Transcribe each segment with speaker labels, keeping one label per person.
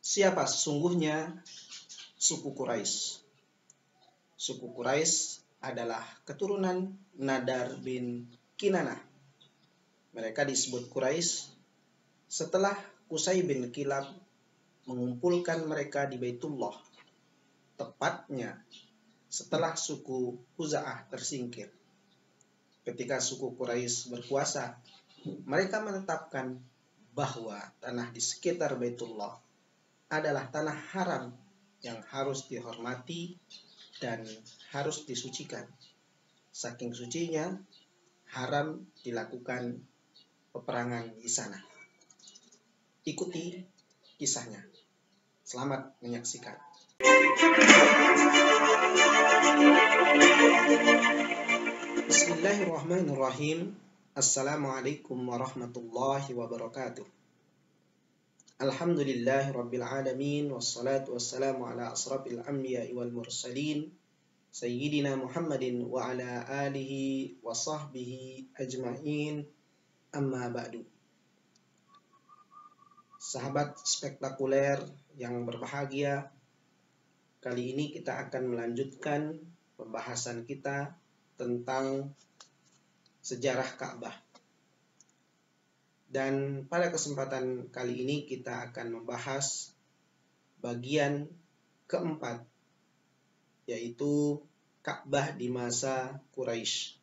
Speaker 1: Siapa sesungguhnya suku Quraisy? Suku Quraisy adalah keturunan Nadar bin Kinanah. Mereka disebut Quraisy setelah Qusay bin Kilab mengumpulkan mereka di Baitullah, tepatnya setelah suku Huza'ah tersingkir. Ketika suku Quraisy berkuasa, mereka menetapkan bahwa tanah di sekitar Baitullah adalah tanah haram yang harus dihormati dan harus disucikan. Saking sucinya, haram dilakukan peperangan di sana. Ikuti kisahnya. Selamat menyaksikan. Bismillahirrahmanirrahim. Assalamualaikum warahmatullahi wabarakatuh. Alhamdulillahi rabbil alamin, wassalatu wassalamu ala asrafil anbiya'i wal mursalin, Sayyidina Muhammadin wa ala alihi wa sahbihi ajma'in, amma ba'du. Sahabat spektakuler yang berbahagia, kali ini kita akan melanjutkan pembahasan kita tentang sejarah Ka'bah. Dan pada kesempatan kali ini kita akan membahas bagian keempat, yaitu Ka'bah di masa Quraisy.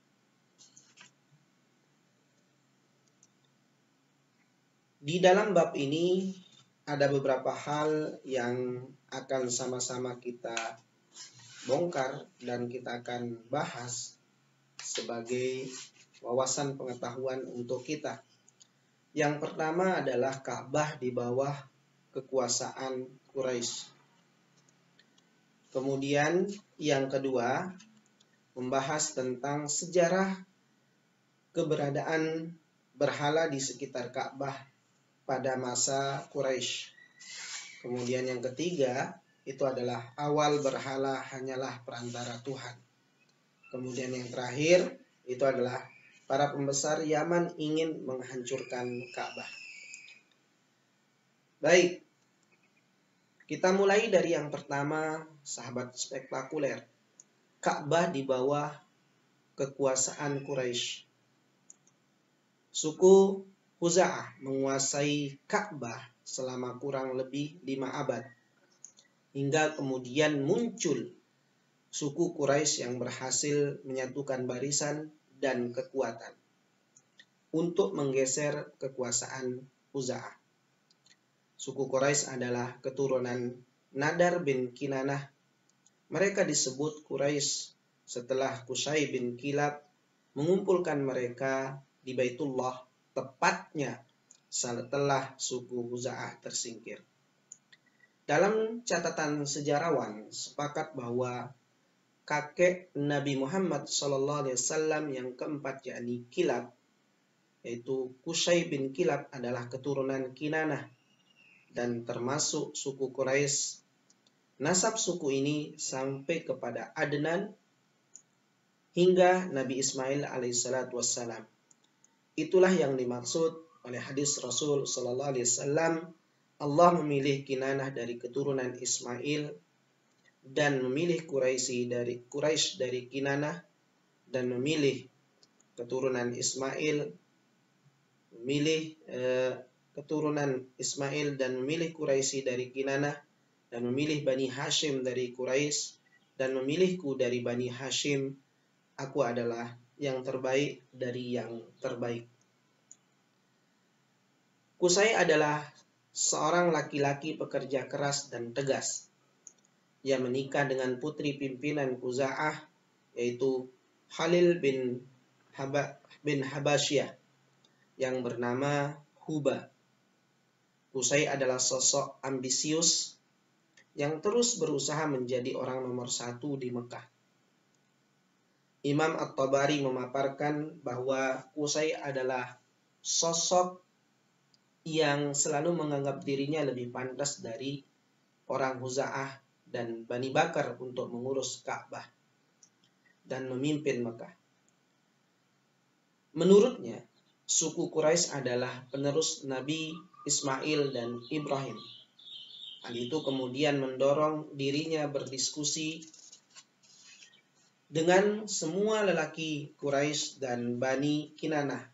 Speaker 1: Di dalam bab ini ada beberapa hal yang akan sama-sama kita bongkar dan kita akan bahas sebagai wawasan pengetahuan untuk kita. Yang pertama adalah Ka'bah di bawah kekuasaan Quraisy. Kemudian yang kedua membahas tentang sejarah keberadaan berhala di sekitar Ka'bah pada masa Quraisy. Kemudian yang ketiga itu adalah awal berhala hanyalah perantara Tuhan. Kemudian yang terakhir itu adalah para pembesar Yaman ingin menghancurkan Ka'bah. Baik, kita mulai dari yang pertama, sahabat spektakuler. Ka'bah di bawah kekuasaan Quraisy. Suku Huza'ah menguasai Ka'bah selama kurang lebih 5 abad. Hingga kemudian muncul suku Quraisy yang berhasil menyatukan barisan dan kekuatan untuk menggeser kekuasaan Huza'ah. Suku Quraisy adalah keturunan Nadar bin Kinanah. Mereka disebut Quraisy setelah Qusay bin Kilab mengumpulkan mereka di Baitullah, tepatnya setelah suku Huza'ah tersingkir. Dalam catatan sejarawan sepakat bahwa kakek Nabi Muhammad SAW yang keempat, yakni Kilab, yaitu Qusay bin Kilab, adalah keturunan Kinanah dan termasuk suku Quraisy. Nasab suku ini sampai kepada Adnan hingga Nabi Ismail alaihissalatu wassalam. Itulah yang dimaksud oleh hadis Rasul SAW. Allah memilih Kinanah dari keturunan Ismail dan memilih Quraisy dari Kinanah, dan memilih keturunan Ismail, memilih keturunan Ismail dan memilih Quraisy dari Kinanah, dan memilih Bani Hashim dari Quraisy, dan memilihku dari Bani Hashim. Aku adalah yang terbaik dari yang terbaik. Qusay adalah seorang laki-laki pekerja keras dan tegas. Ia menikah dengan putri pimpinan Huza'ah, yaitu Khalil bin Habasyah yang bernama Huba. Qusay adalah sosok ambisius yang terus berusaha menjadi orang nomor 1 di Mekah. Imam At-Tabari memaparkan bahwa Qusay adalah sosok yang selalu menganggap dirinya lebih pantas dari orang Huza'ah dan Bani Bakar untuk mengurus Ka'bah dan memimpin Mekah. Menurutnya, suku Quraisy adalah penerus Nabi Ismail dan Ibrahim. Hal itu kemudian mendorong dirinya berdiskusi dengan semua lelaki Quraisy dan Bani Kinanah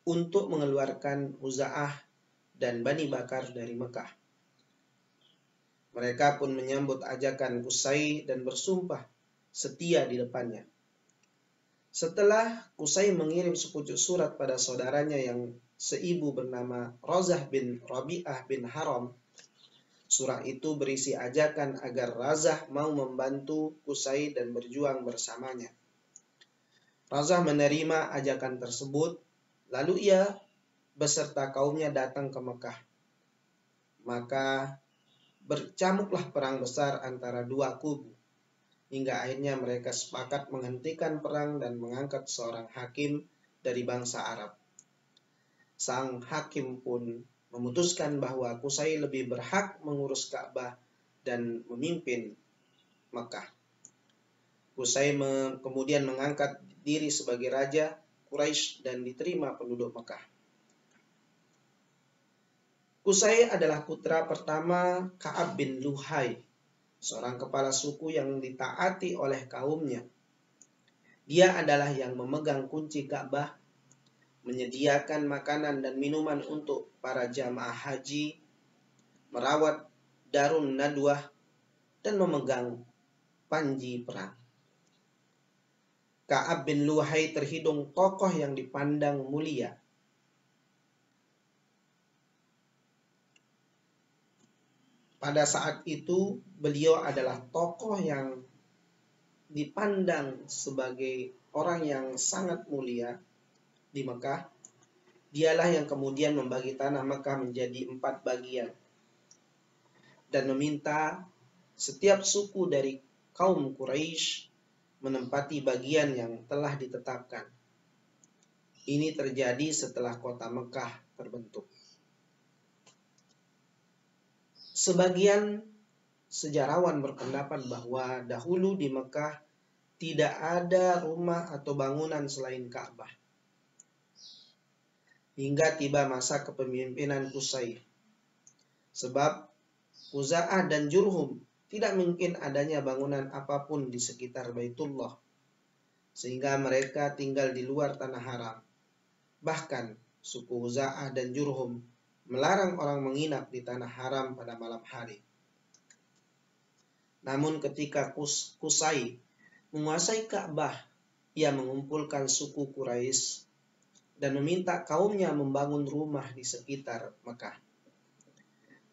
Speaker 1: untuk mengeluarkan Huza'ah dan Bani Bakar dari Mekah. Mereka pun menyambut ajakan Qusay dan bersumpah setia di depannya. Setelah Qusay mengirim sepucuk surat pada saudaranya yang seibu bernama Razah bin Rabi'ah bin Haram, surat itu berisi ajakan agar Razah mau membantu Qusay dan berjuang bersamanya. Razah menerima ajakan tersebut, lalu ia beserta kaumnya datang ke Mekah. Maka bercamuklah perang besar antara dua kubu, hingga akhirnya mereka sepakat menghentikan perang dan mengangkat seorang hakim dari bangsa Arab. Sang hakim pun memutuskan bahwa Qusay lebih berhak mengurus Ka'bah dan memimpin Mekah. Qusay kemudian mengangkat diri sebagai raja Quraisy dan diterima penduduk Mekah. Qusay adalah putra pertama Ka'ab bin Luhai, seorang kepala suku yang ditaati oleh kaumnya. Dia adalah yang memegang kunci Ka'bah, menyediakan makanan dan minuman untuk para jamaah haji, merawat Darun Nadwah, dan memegang panji perang. Ka'ab bin Luhai terhitung tokoh yang dipandang mulia. Pada saat itu, beliau adalah tokoh yang dipandang sebagai orang yang sangat mulia di Mekah. Dialah yang kemudian membagi tanah Mekah menjadi 4 bagian dan meminta setiap suku dari kaum Quraisy menempati bagian yang telah ditetapkan. Ini terjadi setelah kota Mekah terbentuk. Sebagian sejarawan berpendapat bahwa dahulu di Mekah tidak ada rumah atau bangunan selain Ka'bah, hingga tiba masa kepemimpinan Qusay. Sebab Khuza'ah dan Jurhum tidak mungkin adanya bangunan apapun di sekitar Baitullah, sehingga mereka tinggal di luar tanah haram. Bahkan suku Khuza'ah dan Jurhum melarang orang menginap di tanah haram pada malam hari. Namun ketika Qusay menguasai Ka'bah, ia mengumpulkan suku Quraisy dan meminta kaumnya membangun rumah di sekitar Mekah.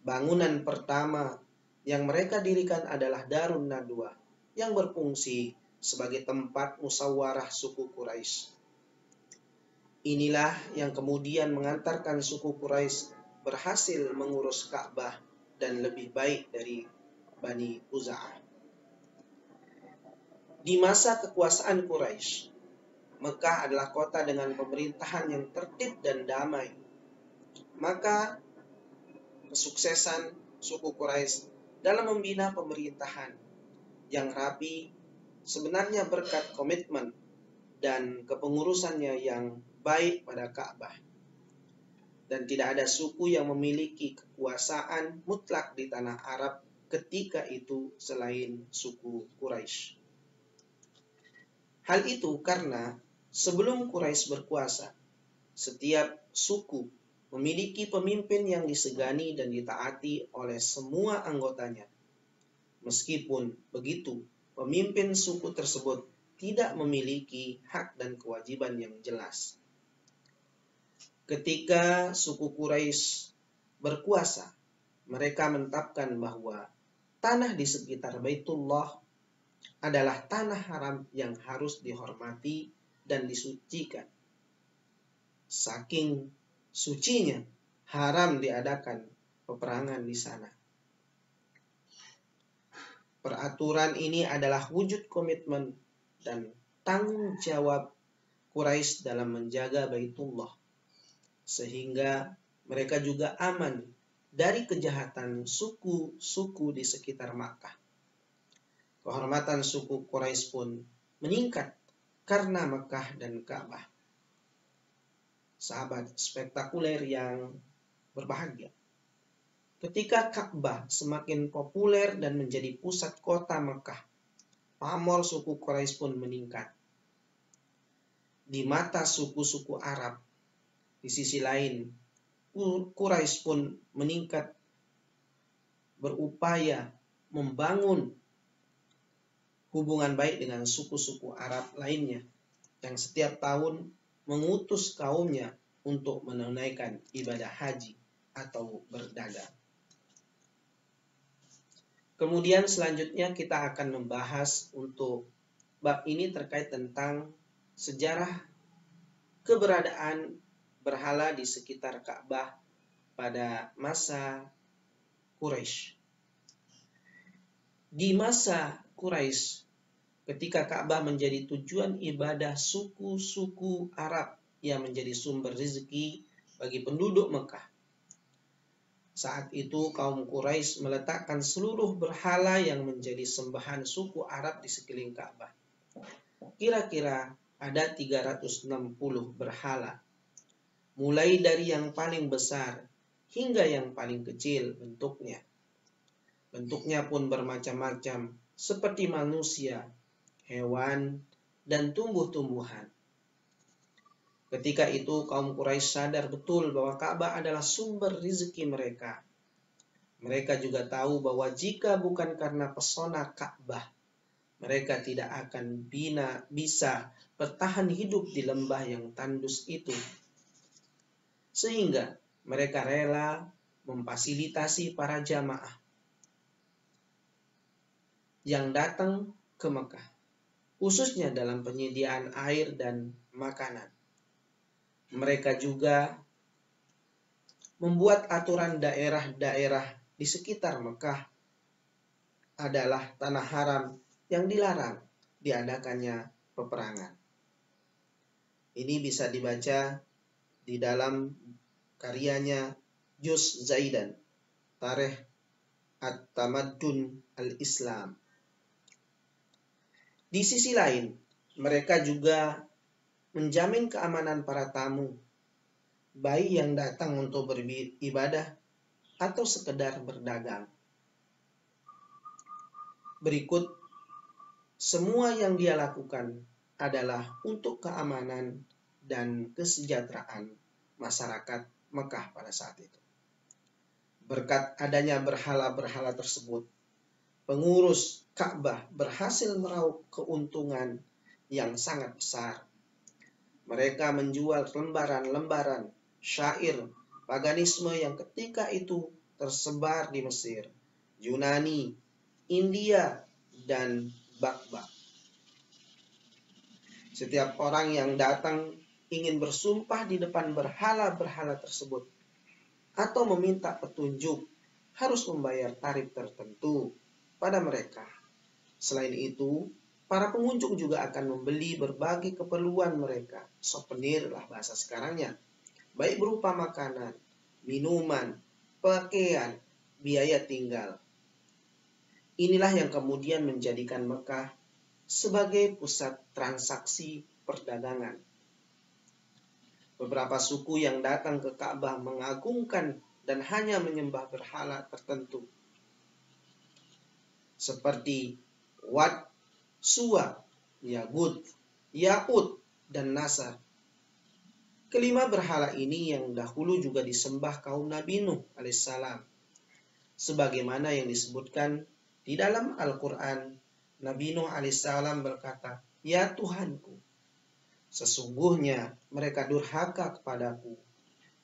Speaker 1: Bangunan pertama yang mereka dirikan adalah Darun Nadwah, yang berfungsi sebagai tempat musyawarah suku Quraisy. Inilah yang kemudian mengantarkan suku Quraisy berhasil mengurus Ka'bah dan lebih baik dari Bani Khuza'ah. Di masa kekuasaan Quraisy, Mekah adalah kota dengan pemerintahan yang tertib dan damai. Maka kesuksesan suku Quraisy dalam membina pemerintahan yang rapi sebenarnya berkat komitmen dan kepengurusannya yang baik pada Ka'bah. Dan tidak ada suku yang memiliki kekuasaan mutlak di tanah Arab ketika itu selain suku Quraisy. Hal itu karena sebelum Quraisy berkuasa, setiap suku memiliki pemimpin yang disegani dan ditaati oleh semua anggotanya. Meskipun begitu, pemimpin suku tersebut tidak memiliki hak dan kewajiban yang jelas. Ketika suku Quraisy berkuasa, mereka menetapkan bahwa tanah di sekitar Baitullah adalah tanah haram yang harus dihormati dan disucikan. Saking sucinya, haram diadakan peperangan di sana. Peraturan ini adalah wujud komitmen dan tanggung jawab Quraisy dalam menjaga Baitullah, sehingga mereka juga aman dari kejahatan suku-suku di sekitar Makkah. Kehormatan suku Quraisy pun meningkat karena Mekah dan Ka'bah. Sahabat spektakuler yang berbahagia, Ketika Ka'bah semakin populer dan menjadi pusat kota Mekah, pamor suku Quraisy pun meningkat. Di mata suku-suku Arab, di sisi lain, Quraisy pun meningkat, berupaya membangun hubungan baik dengan suku-suku Arab lainnya yang setiap tahun mengutus kaumnya untuk menunaikan ibadah haji atau berdagang. Kemudian selanjutnya kita akan membahas untuk bab ini terkait tentang sejarah keberadaan berhala di sekitar Ka'bah pada masa Quraisy. Di masa Quraisy, ketika Ka'bah menjadi tujuan ibadah suku-suku Arab yang menjadi sumber rezeki bagi penduduk Mekah, saat itu kaum Quraisy meletakkan seluruh berhala yang menjadi sembahan suku Arab di sekeliling Ka'bah. Kira-kira ada 360 berhala, mulai dari yang paling besar hingga yang paling kecil bentuknya. Bentuknya pun bermacam-macam, seperti manusia, hewan, dan tumbuh-tumbuhan. Ketika itu kaum Quraisy sadar betul bahwa Ka'bah adalah sumber rezeki mereka. Mereka juga tahu bahwa jika bukan karena pesona Ka'bah, mereka tidak akan bisa bertahan hidup di lembah yang tandus itu. Sehingga mereka rela memfasilitasi para jamaah yang datang ke Mekah, khususnya dalam penyediaan air dan makanan. Mereka juga membuat aturan daerah-daerah di sekitar Mekah adalah tanah haram yang dilarang diadakannya peperangan. Ini bisa dibaca di dalam karyanya Juz Zaidan, Tarikh At-Tamaddun Al-Islam. Di sisi lain, mereka juga menjamin keamanan para tamu, baik yang datang untuk beribadah atau sekedar berdagang. Berikut semua yang dia lakukan adalah untuk keamanan dan kesejahteraan masyarakat Mekah pada saat itu. Berkat adanya berhala-berhala tersebut, pengurus Ka'bah berhasil meraup keuntungan yang sangat besar. Mereka menjual lembaran-lembaran syair paganisme yang ketika itu tersebar di Mesir, Yunani, India, dan Bakbak. Setiap orang yang datang ingin bersumpah di depan berhala-berhala tersebut atau meminta petunjuk harus membayar tarif tertentu pada mereka. Selain itu, para pengunjung juga akan membeli berbagai keperluan mereka, souvenir lah bahasa sekarangnya, baik berupa makanan, minuman, pakaian, biaya tinggal. Inilah yang kemudian menjadikan Mekah sebagai pusat transaksi perdagangan. Beberapa suku yang datang ke Ka'bah mengagungkan dan hanya menyembah berhala tertentu, seperti Wat, Suwa, Yagud, Ya'ud, dan Nasar. Kelima berhala ini yang dahulu juga disembah kaum Nabi Nuh alaihissalam. Sebagaimana yang disebutkan di dalam Al-Quran, Nabi Nuh alaihissalam berkata, "Ya Tuhanku, sesungguhnya mereka durhaka kepadaku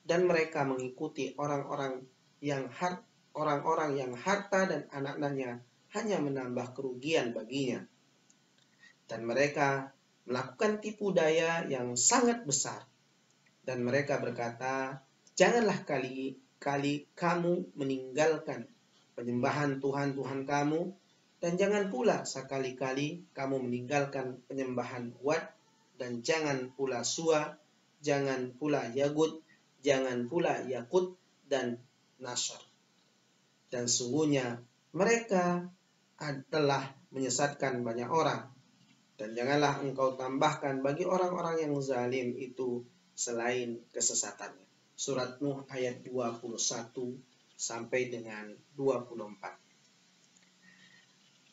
Speaker 1: dan mereka mengikuti orang-orang yang harta dan anak-anaknya hanya menambah kerugian baginya. Dan mereka melakukan tipu daya yang sangat besar. Dan mereka berkata, janganlah kali-kali kamu meninggalkan penyembahan Tuhan-Tuhan kamu, dan jangan pula sekali-kali kamu meninggalkan penyembahan Wat, dan jangan pula Suwa, jangan pula Yagud, jangan pula Yakut, dan Nasr. Dan sungguhnya mereka telah menyesatkan banyak orang. Dan janganlah engkau tambahkan bagi orang-orang yang zalim itu selain kesesatannya." Surat Nuh ayat 21 sampai dengan 24.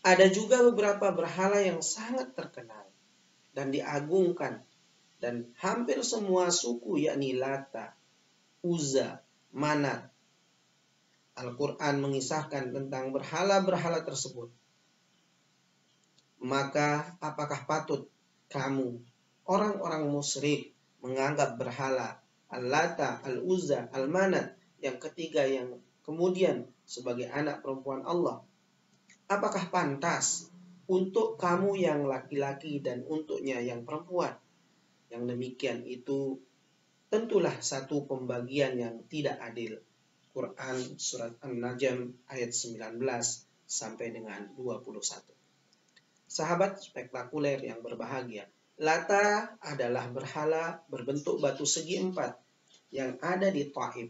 Speaker 1: Ada juga beberapa berhala yang sangat terkenal dan diagungkan, dan hampir semua suku yakni Lata, Uzza, Manat. Al-Quran mengisahkan tentang berhala-berhala tersebut. Maka apakah patut kamu, orang-orang musyrik, menganggap berhala Al-Lata, Al-Uzza, Al-Manat yang ketiga yang kemudian sebagai anak perempuan Allah? Apakah pantas untuk kamu yang laki-laki dan untuknya yang perempuan? Yang demikian itu tentulah satu pembagian yang tidak adil. Quran surat An-Najm ayat 19 sampai dengan 21. Sahabat spektakuler yang berbahagia, Lata adalah berhala berbentuk batu segi empat yang ada di Taif.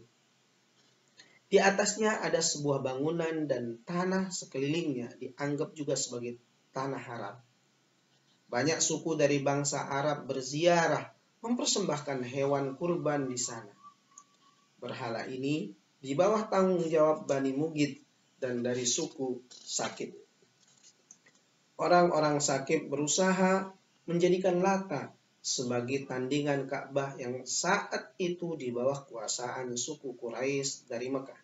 Speaker 1: Di atasnya ada sebuah bangunan dan tanah sekelilingnya dianggap juga sebagai tanah haram. Banyak suku dari bangsa Arab berziarah mempersembahkan hewan kurban di sana. Berhala ini di bawah tanggung jawab Bani Mugid dan dari suku Sakib. Orang-orang Sakib berusaha menjadikan Lata sebagai tandingan Ka'bah yang saat itu di bawah kuasaan suku Quraisy dari Mekah.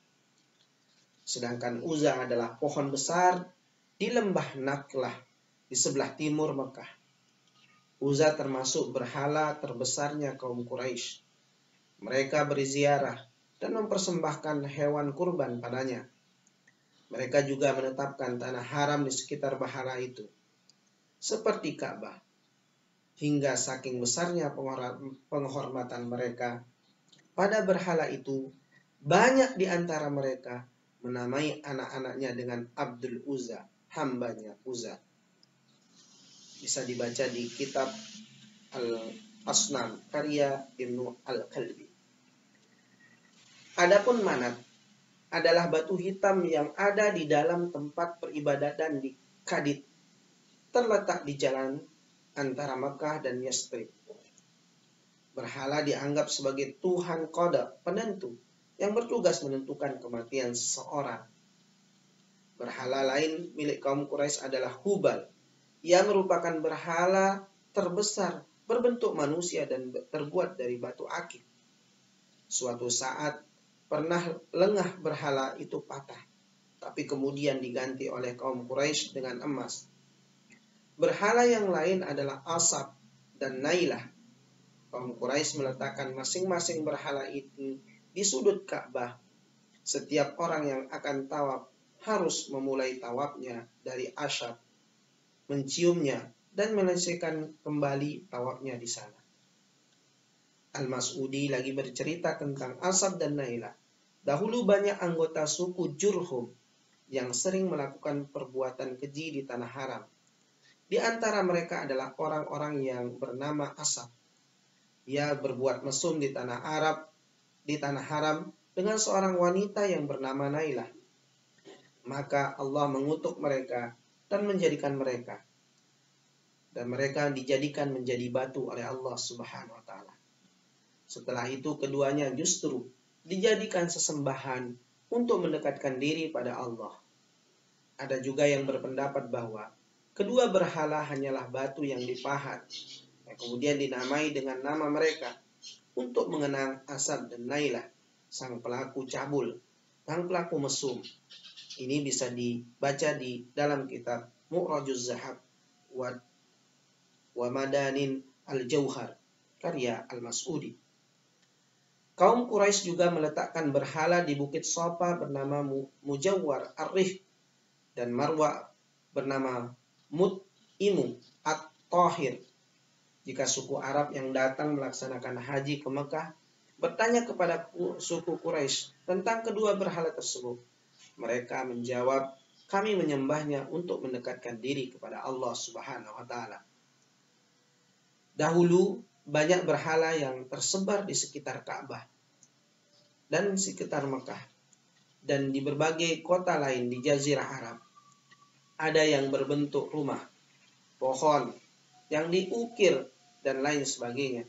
Speaker 1: Sedangkan Uzza adalah pohon besar di lembah Naklah di sebelah timur Mekah. Uzza termasuk berhala terbesarnya kaum Quraisy. Mereka berziarah dan mempersembahkan hewan kurban padanya. Mereka juga menetapkan tanah haram di sekitar berhala itu, seperti Ka'bah. Hingga saking besarnya penghormatan mereka pada berhala itu, banyak di antara mereka menamai anak-anaknya dengan Abdul Uzza, hambanya Uzza. Bisa dibaca di kitab Al-Asnam karya Ibnu Al-Kalbi. Adapun Manat adalah batu hitam yang ada di dalam tempat peribadatan di Kadid, terletak di jalan antara Mekah dan Yasrib. Berhala dianggap sebagai Tuhan Qada, penentu, yang bertugas menentukan kematian seseorang. Berhala lain milik kaum Quraisy adalah Hubal, yang merupakan berhala terbesar berbentuk manusia dan terbuat dari batu akik. Suatu saat pernah lengah berhala itu patah, tapi kemudian diganti oleh kaum Quraisy dengan emas. Berhala yang lain adalah Asab dan Nailah. Kaum Quraisy meletakkan masing-masing berhala itu di sudut Ka'bah. Setiap orang yang akan tawaf harus memulai tawafnya dari Asyab, menciumnya dan menyelesaikan kembali tawafnya di sana. Al-Mas'udi lagi bercerita tentang Asab dan Nailah. Dahulu banyak anggota suku Jurhum yang sering melakukan perbuatan keji di tanah haram. Di antara mereka adalah orang-orang yang bernama Asab. Ia berbuat mesum di tanah haram dengan seorang wanita yang bernama Nailah. Maka Allah mengutuk mereka dan menjadikan mereka. Dan mereka dijadikan menjadi batu oleh Allah Subhanahu wa Ta'ala. Setelah itu keduanya justru dijadikan sesembahan untuk mendekatkan diri pada Allah. Ada juga yang berpendapat bahwa kedua berhala hanyalah batu yang dipahat, yang kemudian dinamai dengan nama mereka untuk mengenang Asab dan Nailah, sang pelaku cabul, sang pelaku mesum. Ini bisa dibaca di dalam kitab Mu'rajuz Zahab wa Madanin Al-Jauhar, karya Al-Mas'udi. Kaum Quraisy juga meletakkan berhala di Bukit Sofa bernama Mujawwar Ar-Rif dan Marwa bernama Mut'imu At-Tahir. Jika suku Arab yang datang melaksanakan haji ke Mekah bertanya kepada suku Quraisy tentang kedua berhala tersebut, mereka menjawab, kami menyembahnya untuk mendekatkan diri kepada Allah Subhanahu wa Ta'ala. Dahulu banyak berhala yang tersebar di sekitar Ka'bah dan sekitar Mekah dan di berbagai kota lain di Jazirah Arab. Ada yang berbentuk rumah, pohon yang diukir dan lain sebagainya.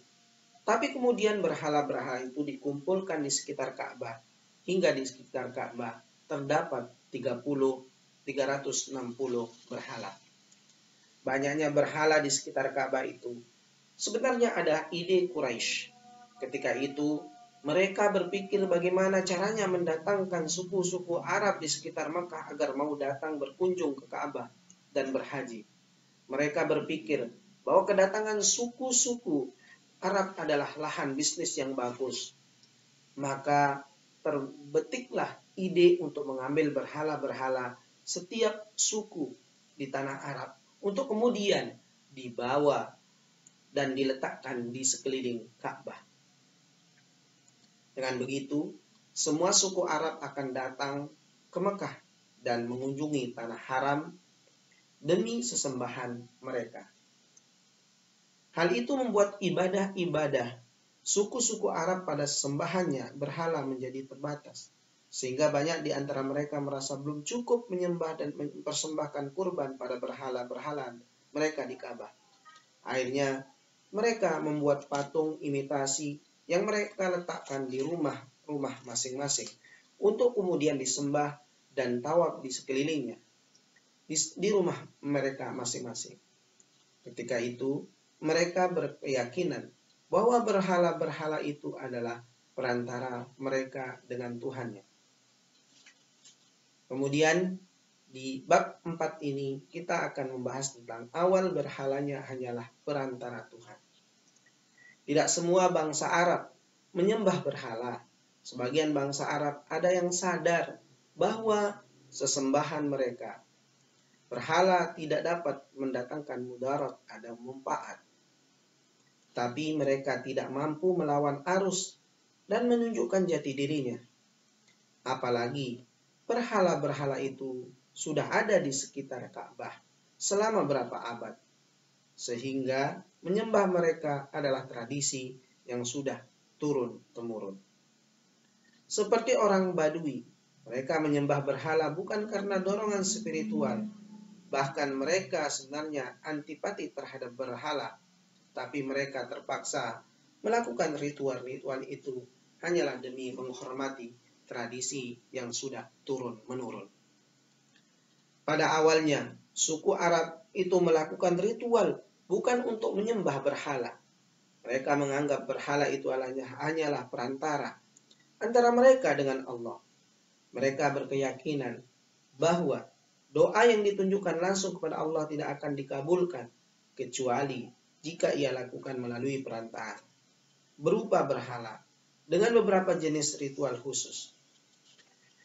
Speaker 1: Tapi kemudian berhala-berhala itu dikumpulkan di sekitar Ka'bah hingga di sekitar Ka'bah terdapat 360 berhala. Banyaknya berhala di sekitar Ka'bah itu sebenarnya ada ide Quraisy. Ketika itu mereka berpikir bagaimana caranya mendatangkan suku-suku Arab di sekitar Mekah agar mau datang berkunjung ke Ka'bah dan berhaji. Mereka berpikir bahwa kedatangan suku-suku Arab adalah lahan bisnis yang bagus. Maka terbetiklah ide untuk mengambil berhala-berhala setiap suku di tanah Arab untuk kemudian dibawa dan diletakkan di sekeliling Ka'bah. Dengan begitu, semua suku Arab akan datang ke Mekah dan mengunjungi tanah haram demi sesembahan mereka. Hal itu membuat ibadah-ibadah suku-suku Arab pada sesembahannya berhala menjadi terbatas, sehingga banyak di antara mereka merasa belum cukup menyembah dan mempersembahkan kurban pada berhala-berhala mereka di Ka'bah. Akhirnya mereka membuat patung imitasi yang mereka letakkan di rumah-rumah masing-masing untuk kemudian disembah dan tawaf di sekelilingnya di rumah mereka masing-masing. Ketika itu mereka berkeyakinan bahwa berhala-berhala itu adalah perantara mereka dengan Tuhannya. Kemudian di bab 4 ini kita akan membahas tentang awal berhalanya hanyalah perantara Tuhan. Tidak semua bangsa Arab menyembah berhala. Sebagian bangsa Arab ada yang sadar bahwa sesembahan mereka berhala tidak dapat mendatangkan mudarat, ada manfaat. Tapi mereka tidak mampu melawan arus dan menunjukkan jati dirinya. Apalagi berhala-berhala itu sudah ada di sekitar Ka'bah selama berapa abad. Sehingga menyembah mereka adalah tradisi yang sudah turun-temurun. Seperti orang Badui, mereka menyembah berhala bukan karena dorongan spiritual. Bahkan mereka sebenarnya antipati terhadap berhala, tapi mereka terpaksa melakukan ritual-ritual itu hanyalah demi menghormati tradisi yang sudah turun-menurun. Pada awalnya, suku Arab itu melakukan ritual bukan untuk menyembah berhala. Mereka menganggap berhala itu hanyalah perantara antara mereka dengan Allah. Mereka berkeyakinan bahwa doa yang ditunjukkan langsung kepada Allah tidak akan dikabulkan kecuali jika ia lakukan melalui perantara berupa berhala dengan beberapa jenis ritual khusus.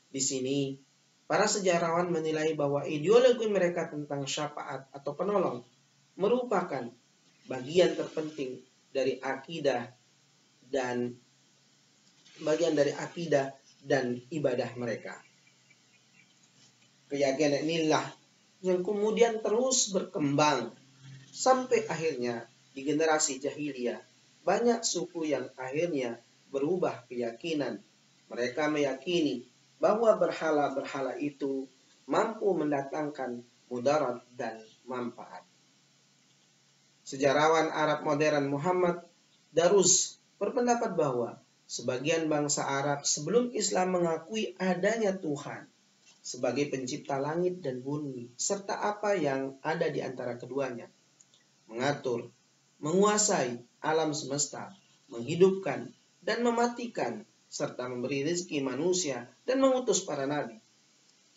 Speaker 1: Di sini, para sejarawan menilai bahwa ideologi mereka tentang syafaat atau penolong merupakan bagian terpenting dari akidah dan ibadah mereka. Keyakinan inilah yang kemudian terus berkembang sampai akhirnya di generasi jahiliyah banyak suku yang akhirnya berubah keyakinan. Mereka meyakini bahwa berhala-berhala itu mampu mendatangkan mudarat dan manfaat. Sejarawan Arab modern Muhammad Darus berpendapat bahwa sebagian bangsa Arab sebelum Islam mengakui adanya Tuhan sebagai pencipta langit dan bumi, serta apa yang ada di antara keduanya, mengatur, menguasai alam semesta, menghidupkan dan mematikan, serta memberi rezeki manusia dan mengutus para nabi.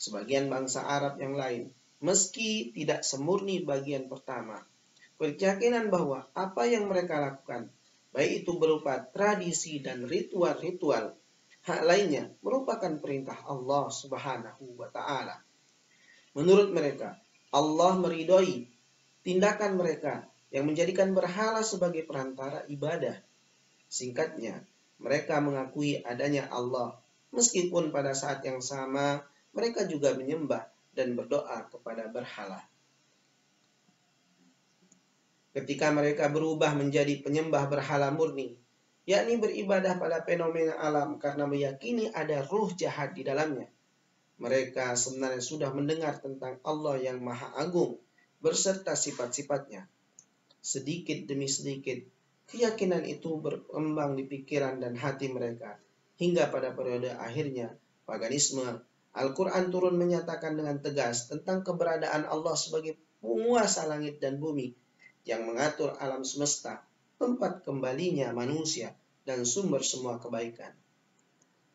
Speaker 1: Sebagian bangsa Arab yang lain, meski tidak semurni bagian pertama, berkeyakinan bahwa apa yang mereka lakukan, baik itu berupa tradisi dan ritual-ritual, hak lainnya merupakan perintah Allah Subhanahu wa Ta'ala. Menurut mereka, Allah meridhoi tindakan mereka yang menjadikan berhala sebagai perantara ibadah. Singkatnya, mereka mengakui adanya Allah, meskipun pada saat yang sama mereka juga menyembah dan berdoa kepada berhala. Ketika mereka berubah menjadi penyembah berhala murni, yakni beribadah pada fenomena alam karena meyakini ada ruh jahat di dalamnya, mereka sebenarnya sudah mendengar tentang Allah yang Maha Agung berserta sifat-sifatnya. Sedikit demi sedikit, keyakinan itu berkembang di pikiran dan hati mereka, hingga pada periode akhirnya paganisme. Al-Quran turun menyatakan dengan tegas tentang keberadaan Allah sebagai penguasa langit dan bumi yang mengatur alam semesta, tempat kembalinya manusia, dan sumber semua kebaikan.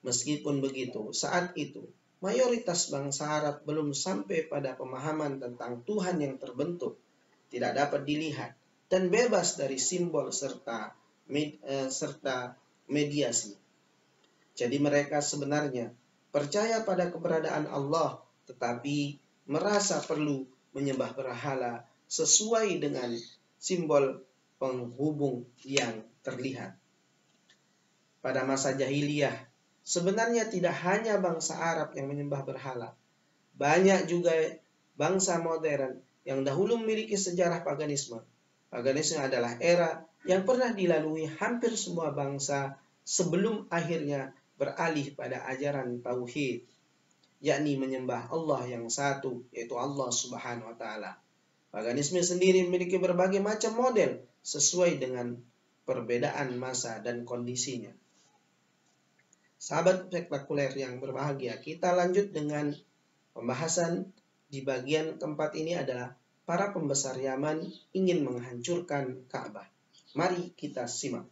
Speaker 1: Meskipun begitu, saat itu mayoritas bangsa Arab belum sampai pada pemahaman tentang Tuhan yang terbentuk, tidak dapat dilihat, dan bebas dari simbol serta mediasi. Jadi mereka sebenarnya percaya pada keberadaan Allah, tetapi merasa perlu menyembah berhala sesuai dengan simbol penghubung yang terlihat. Pada masa jahiliyah, sebenarnya tidak hanya bangsa Arab yang menyembah berhala. Banyak juga bangsa modern yang dahulu memiliki sejarah paganisme. Paganisme adalah era yang pernah dilalui hampir semua bangsa sebelum akhirnya beralih pada ajaran tauhid, yakni menyembah Allah yang satu, yaitu Allah Subhanahu wa taala. Paganisme sendiri memiliki berbagai macam model sesuai dengan perbedaan masa dan kondisinya. Sahabat spektakuler yang berbahagia, kita lanjut dengan pembahasan di bagian keempat ini adalah para pembesar Yaman ingin menghancurkan Ka'bah. Mari kita simak.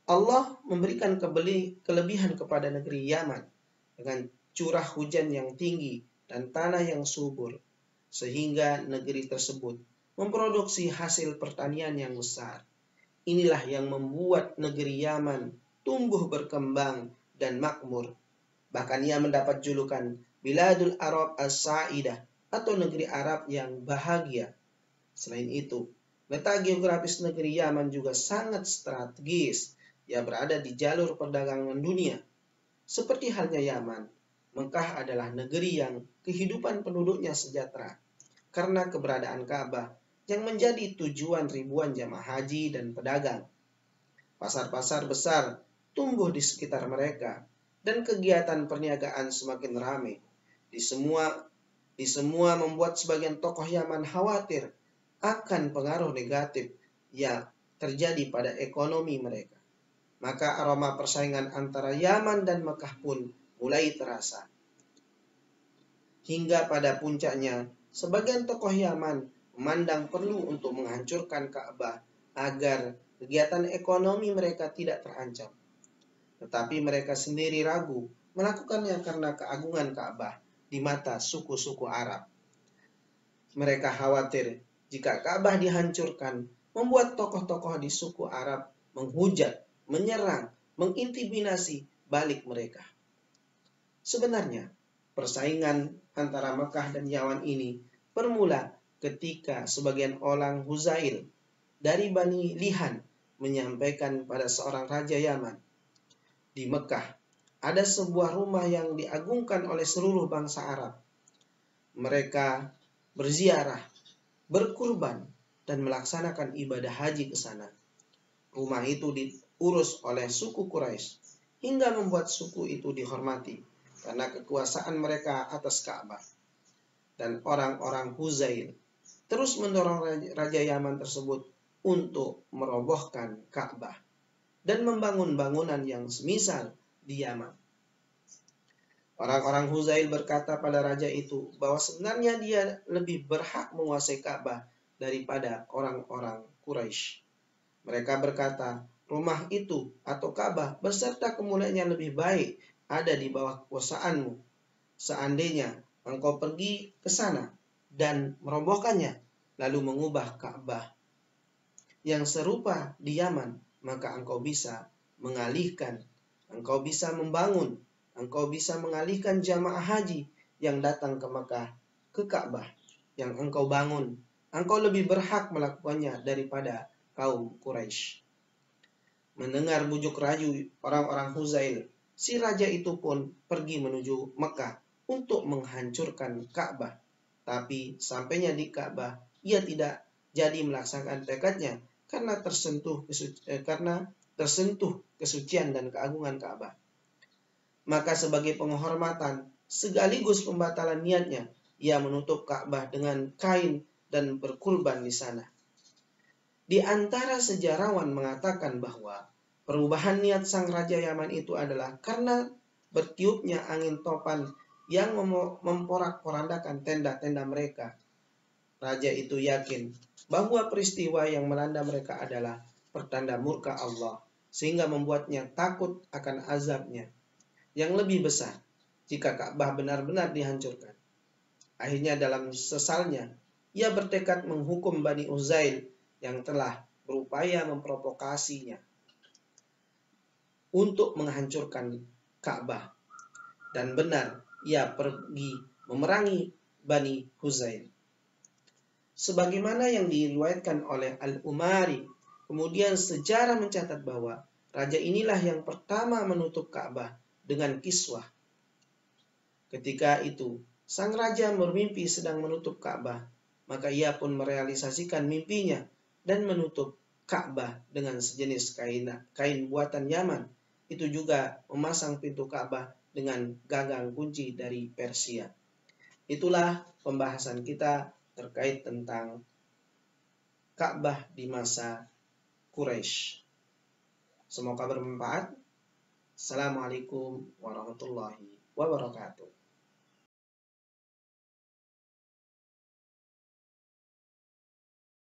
Speaker 1: Allah memberikan kelebihan kepada negeri Yaman dengan curah hujan yang tinggi dan tanah yang subur, sehingga negeri tersebut memproduksi hasil pertanian yang besar. Inilah yang membuat negeri Yaman tumbuh berkembang dan makmur. Bahkan ia mendapat julukan Biladul Arab As-Sa'idah atau negeri Arab yang bahagia. Selain itu, letak geografis negeri Yaman juga sangat strategis. Ia berada di jalur perdagangan dunia. Seperti halnya Yaman, Mekah adalah negeri yang kehidupan penduduknya sejahtera karena keberadaan Ka'bah yang menjadi tujuan ribuan jamaah haji dan pedagang. Pasar-pasar besar tumbuh di sekitar mereka dan kegiatan perniagaan semakin ramai. Di semua membuat sebagian tokoh Yaman khawatir akan pengaruh negatif yang terjadi pada ekonomi mereka. Maka aroma persaingan antara Yaman dan Mekah pun mulai terasa. Hingga pada puncaknya, sebagian tokoh Yaman memandang perlu untuk menghancurkan Ka'bah agar kegiatan ekonomi mereka tidak terancam. Tetapi mereka sendiri ragu melakukannya karena keagungan Ka'bah di mata suku-suku Arab. Mereka khawatir jika Ka'bah dihancurkan, membuat tokoh-tokoh di suku Arab menghujat, menyerang, mengintimidasi balik mereka. Sebenarnya, persaingan antara Mekah dan Yaman ini bermula ketika sebagian orang Huzail dari Bani Lihan menyampaikan pada seorang raja Yaman, di Mekah ada sebuah rumah yang diagungkan oleh seluruh bangsa Arab. Mereka berziarah, berkurban, dan melaksanakan ibadah haji ke sana. Rumah itu diurus oleh suku Quraisy hingga membuat suku itu dihormati karena kekuasaan mereka atas Ka'bah. Dan orang-orang Huzail terus mendorong Raja Yaman tersebut untuk merobohkan Ka'bah dan membangun bangunan yang semisal di Yaman. Orang-orang Huzail berkata pada raja itu bahwa sebenarnya dia lebih berhak menguasai Ka'bah daripada orang-orang Quraisy. Mereka berkata, rumah itu atau Ka'bah beserta kemuliaannya lebih baik ada di bawah kekuasaanmu. Seandainya engkau pergi ke sana dan merobohkannya, lalu mengubah Ka'bah yang serupa di Yaman, maka engkau bisa mengalihkan, engkau bisa membangun, engkau bisa mengalihkan jamaah haji yang datang ke Mekah, ke Ka'bah yang engkau bangun. Engkau lebih berhak melakukannya daripada kaum Quraisy. Mendengar bujuk rayu orang-orang Huzail, si raja itu pun pergi menuju Mekah untuk menghancurkan Ka'bah. Tapi sampainya di Ka'bah, ia tidak jadi melaksanakan tekadnya karena tersentuh kesucian dan keagungan Ka'bah. Maka sebagai penghormatan sekaligus pembatalan niatnya, ia menutup Ka'bah dengan kain dan berkurban di sana. Di antara sejarawan mengatakan bahwa Perubahan niat sang Raja Yaman itu adalah karena bertiupnya angin topan yang memporak-porandakan tenda-tenda mereka. Raja itu yakin bahwa peristiwa yang melanda mereka adalah pertanda murka Allah, sehingga membuatnya takut akan azabnya yang lebih besar jika Ka'bah benar-benar dihancurkan. Akhirnya dalam sesalnya, ia bertekad menghukum Bani Uzail yang telah berupaya memprovokasinya untuk menghancurkan Ka'bah. Dan benar, ia pergi memerangi Bani Uzail. Sebagaimana yang diriwayatkan oleh Al-Umari, kemudian sejarah mencatat bahwa raja inilah yang pertama menutup Ka'bah dengan kiswah. Ketika itu, sang raja bermimpi sedang menutup Ka'bah, maka ia pun merealisasikan mimpinya dan menutup Ka'bah dengan sejenis kain buatan Yaman. Itu juga memasang pintu Ka'bah dengan gagang kunci dari Persia. Itulah pembahasan kita terkait tentang Ka'bah di masa Quraisy. Semoga bermanfaat. Assalamualaikum warahmatullahi wabarakatuh.